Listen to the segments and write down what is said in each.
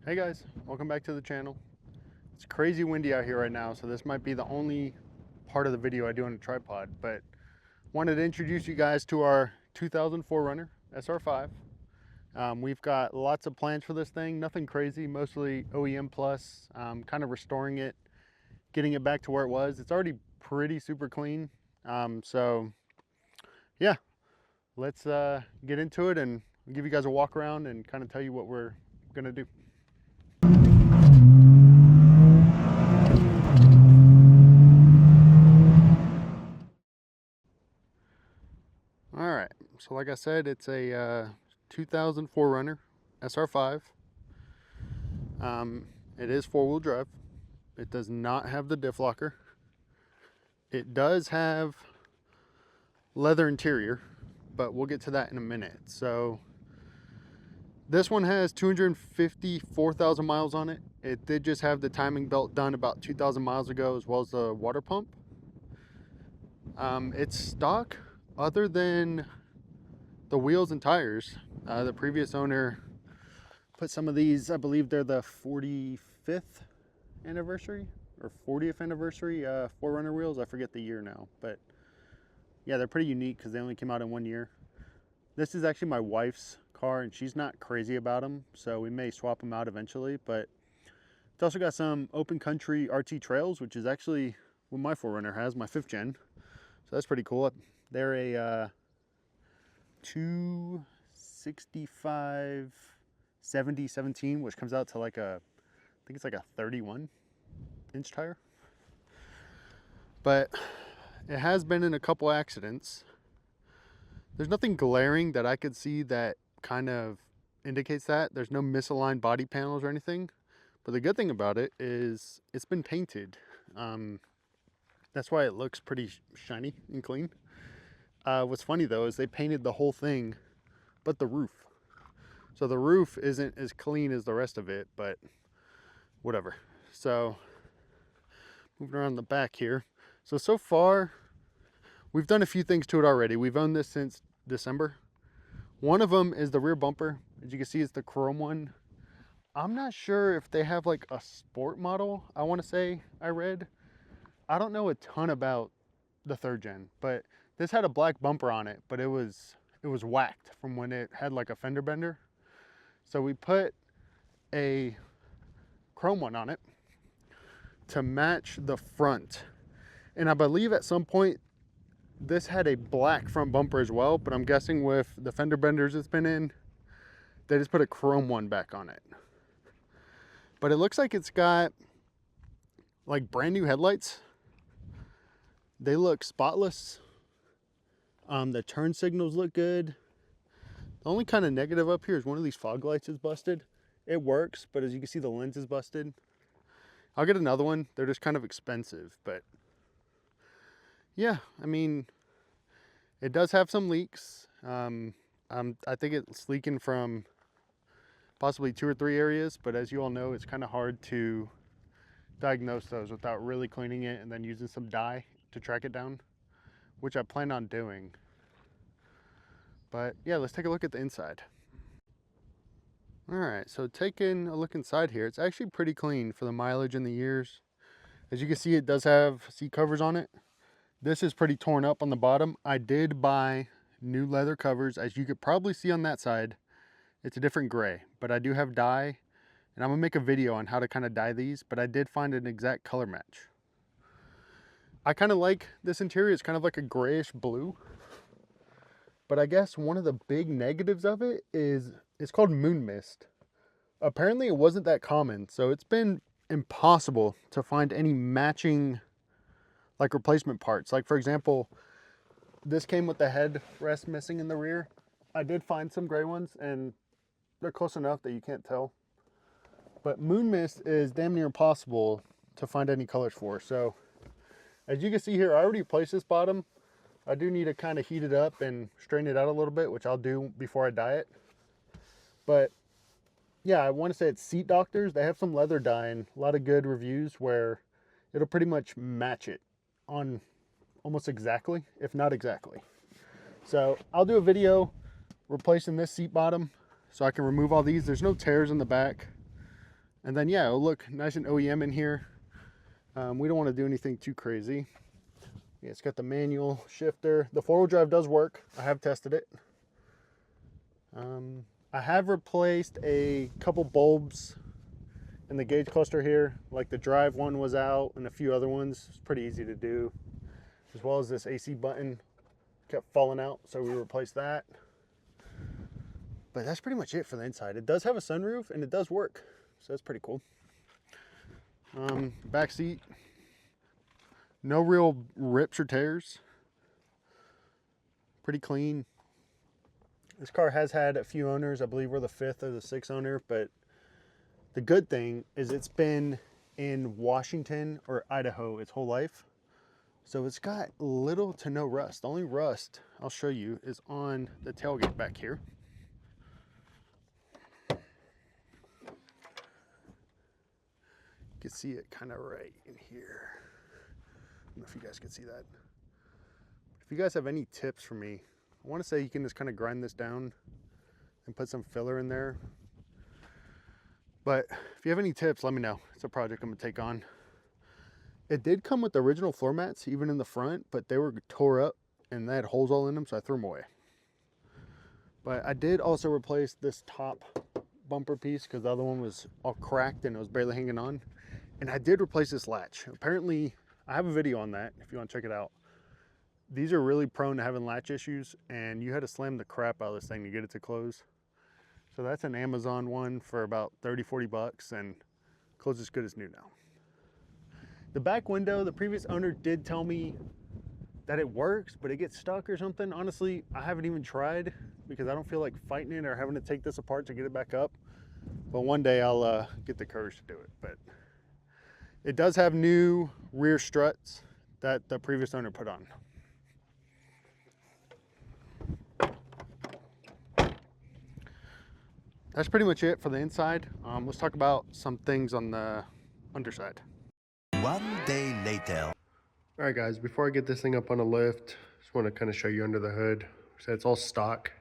Hey guys, welcome back to the channel. It's crazy windy out here right now, so this might be the only part of the video I do on a tripod, but wanted to introduce you guys to our 2004 Runner SR5. We've got lots of plans for this thing, nothing crazy, mostly OEM plus, kind of restoring it, getting it back to where it was. It's already pretty super clean, so yeah, let's get into it and give you guys a walk around and kind of tell you what we're gonna do. All right, so like I said, it's a 2004 Runner SR5. It is four-wheel drive. It does not have the diff locker. It does have leather interior, but we'll get to that in a minute. So this one has 254,000 miles on it. It did just have the timing belt done about 2,000 miles ago, as well as the water pump. It's stock other than the wheels and tires. The previous owner put some of these, I believe they're the 45th anniversary or 40th anniversary 4Runner wheels. I forget the year now, but yeah, they're pretty unique because they only came out in 1 year. This is actually my wife's car and she's not crazy about them, so we may swap them out eventually. But it's also got some open country RT trails, which is actually what my 4Runner has, my 5th gen. So that's pretty cool. They're a 265 70/17, which comes out to like I think it's like a 31-inch tire. But it has been in a couple accidents. There's nothing glaring that I could see that kind of indicates that. There's no misaligned body panels or anything. But the good thing about it is it's been painted. That's why it looks pretty shiny and clean. What's funny though is they painted the whole thing but the roof. So the roof isn't as clean as the rest of it, but whatever. So moving around the back here. So far we've done a few things to it already. We've owned this since December. One of them is the rear bumper. As you can see, it's the chrome one. I'm not sure if they have like a sport model, I want to say I read. I don't know a ton about the 3rd gen, but this had a black bumper on it, but it was whacked from when it had like a fender bender. So we put a chrome one on it to match the front. And I believe at some point this had a black front bumper as well, but I'm guessing with the fender benders it's been in, they just put a chrome one back on it. But it looks like it's got like brand new headlights. They look spotless. The turn signals look good. The only kind of negative up here is one of these fog lights is busted. It works, but as you can see, the lens is busted. I'll get another one. They're just kind of expensive, but yeah, I mean, it does have some leaks. I think it's leaking from possibly 2 or 3 areas, but as you all know, it's kind of hard to diagnose those without really cleaning it and then using some dye to track it down, which I plan on doing. But yeah, let's take a look at the inside. All right, so taking a look inside here, it's actually pretty clean for the mileage and the years. As you can see, it does have seat covers on it. This is pretty torn up on the bottom. I did buy new leather covers. As you could probably see on that side, it's a different gray, but I do have dye, and I'm gonna make a video on how to kind of dye these, but I did find an exact color match. I kind of like this interior. It's kind of like a grayish blue. But I guess one of the big negatives of it is it's called moon mist. Apparently it wasn't that common, so it's been impossible to find any matching like replacement parts. Like for example, this came with the headrest missing in the rear. I did find some gray ones and they're close enough that you can't tell. But moon mist is damn near impossible to find any colors for. So as you can see here, I already replaced this bottom. I do need to kind of heat it up and straighten it out a little bit, which I'll do before I dye it. But yeah, I want to say it's Seat Doctors. They have some leather dye and a lot of good reviews where it'll pretty much match it on almost exactly, if not exactly. So I'll do a video replacing this seat bottom so I can remove all these. There's no tears in the back. And then yeah, it'll look nice and OEM in here. We don't want to do anything too crazy. Yeah, it's got the manual shifter. The 4-wheel drive does work. I have tested it. I have replaced a couple bulbs in the gauge cluster here. Like the drive one was out and a few other ones. It's pretty easy to do. As well as this AC button kept falling out, so we replaced that. But that's pretty much it for the inside. It does have a sunroof and it does work, so that's pretty cool. Back seat, no real rips or tears. Pretty clean. This car has had a few owners. I believe we're the 5th or the 6th owner, but the good thing is it's been in Washington or Idaho its whole life. So it's got little to no rust. The only rust I'll show you is on the tailgate back here. You can see it kind of right in here. I don't know if you guys can see that. If you guys have any tips for me, I want to say you can just kind of grind this down and put some filler in there. But if you have any tips, let me know. It's a project I'm going to take on. It did come with the original floor mats, even in the front, but they were tore up and they had holes all in them, so I threw them away. But I did also replace this top bumper piece because the other one was all cracked and it was barely hanging on. And I did replace this latch. Apparently, I have a video on that if you want to check it out. These are really prone to having latch issues, and you had to slam the crap out of this thing to get it to close. So that's an Amazon one for about 30-40 bucks and closes as good as new now. The back window, the previous owner did tell me that it works, but it gets stuck or something. Honestly, I haven't even tried because I don't feel like fighting it or having to take this apart to get it back up. But one day I'll get the courage to do it. But it does have new rear struts that the previous owner put on. That's pretty much it for the inside. Let's talk about some things on the underside. One day later. All right, guys, before I get this thing up on a lift, just want to kind of show you under the hood. So it's all stock.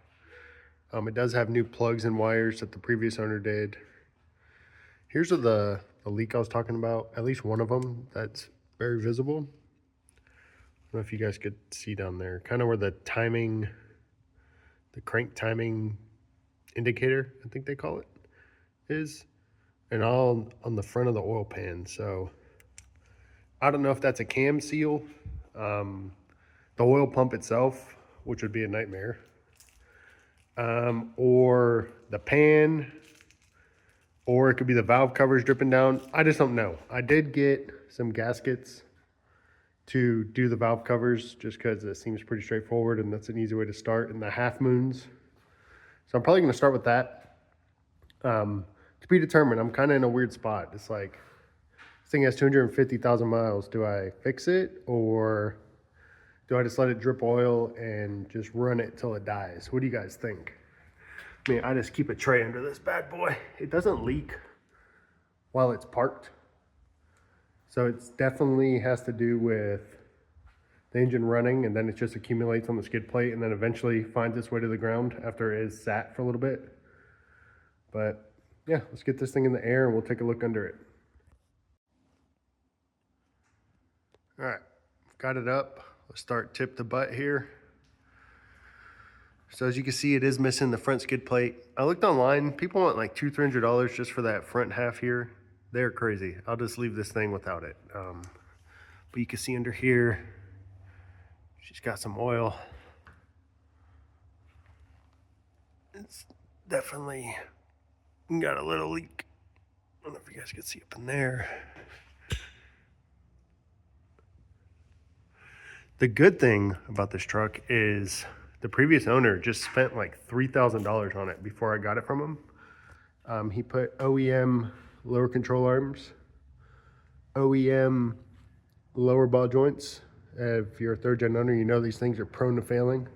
It does have new plugs and wires that the previous owner did. Here's the leak I was talking about, at least one of them that's very visible. I don't know if you guys could see down there, kind of where the timing, the crank timing indicator, I think they call it, is, and all on the front of the oil pan. So I don't know if that's a cam seal, the oil pump itself, which would be a nightmare, or the pan, or it could be the valve covers dripping down. I just don't know. I did get some gaskets to do the valve covers just because it seems pretty straightforward and that's an easy way to start, and the half moons. So I'm probably going to start with that. To be determined. I'm kind of in a weird spot. It's like, this thing has 250,000 miles. Do I fix it, or do I just let it drip oil and just run it till it dies? What do you guys think? I mean, I just keep a tray under this bad boy. It doesn't leak while it's parked. So it definitely has to do with the engine running, and then it just accumulates on the skid plate and then eventually finds its way to the ground after it is sat for a little bit. But yeah, let's get this thing in the air and we'll take a look under it. All right, got it up. Let's start tip to butt here. So as you can see, it is missing the front skid plate. I looked online, people want like $200-300 just for that front half here. They're crazy. I'll just leave this thing without it. But you can see under here, she's got some oil. It's definitely got a little leak. I don't know if you guys can see up in there. The good thing about this truck is the previous owner just spent like $3,000 on it before I got it from him. He put OEM lower control arms, OEM lower ball joints. If you're a third gen owner, you know these things are prone to failing.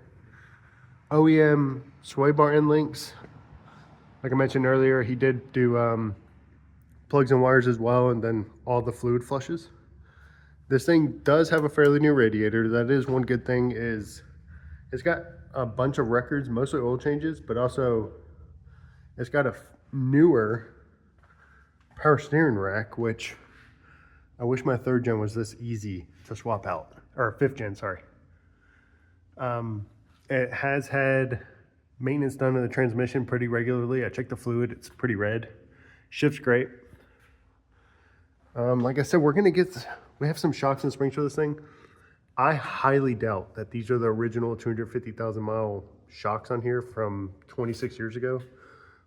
OEM sway bar end links. Like I mentioned earlier, he did do plugs and wires as well, and then all the fluid flushes. This thing does have a fairly new radiator. That is one good thing, is it's got a bunch of records, mostly oil changes, but also it's got a newer power steering rack, which I wish my 3rd gen was this easy to swap out, or 5th gen, sorry. It has had maintenance done in the transmission pretty regularly. I checked the fluid, it's pretty red. Shifts great. Like I said, we have some shocks and springs for this thing. I highly doubt that these are the original 250,000 mile shocks on here from 26 years ago.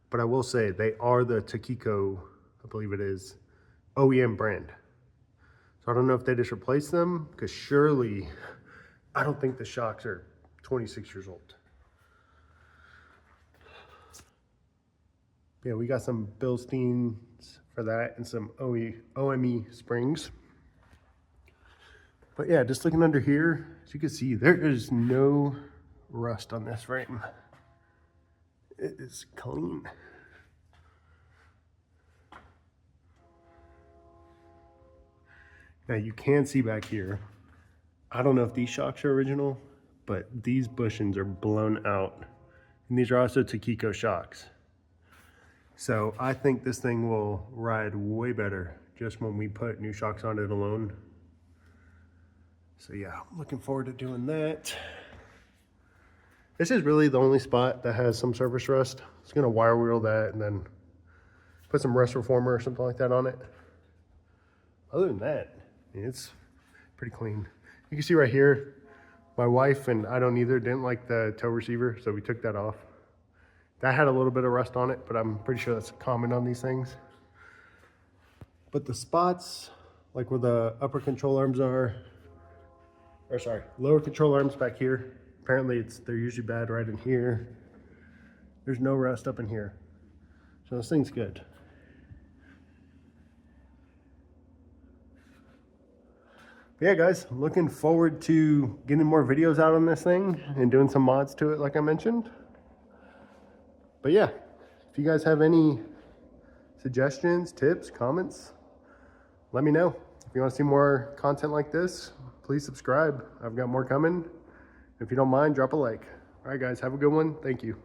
But I will say they are the Takiko, I believe it is, OEM brand. So I don't know if they just replaced them, because surely I don't think the shocks are 26 years old. Yeah, we got some Bilsteins for that and some OME springs. But yeah, just looking under here, as you can see, there is no rust on this frame. It is clean. Now you can see back here, I don't know if these shocks are original, but these bushings are blown out. And these are also Takiko shocks. So I think this thing will ride way better just when we put new shocks on it alone. So yeah, I'm looking forward to doing that. This is really the only spot that has some surface rust. It's gonna wire wheel that and then put some rust reformer or something like that on it. Other than that, it's pretty clean. You can see right here, my wife and I don't either didn't like the tow receiver, so we took that off. That had a little bit of rust on it, but I'm pretty sure that's common on these things. But the spots, like where the upper control arms are, or sorry, lower control arms back here, apparently they're usually bad right in here. There's no rust up in here. So this thing's good. But yeah, guys, looking forward to getting more videos out on this thing and doing some mods to it like I mentioned. But yeah, if you guys have any suggestions, tips, comments, let me know. If you want to see more content like this, please subscribe. I've got more coming. If you don't mind, drop a like. All right, guys, have a good one. Thank you.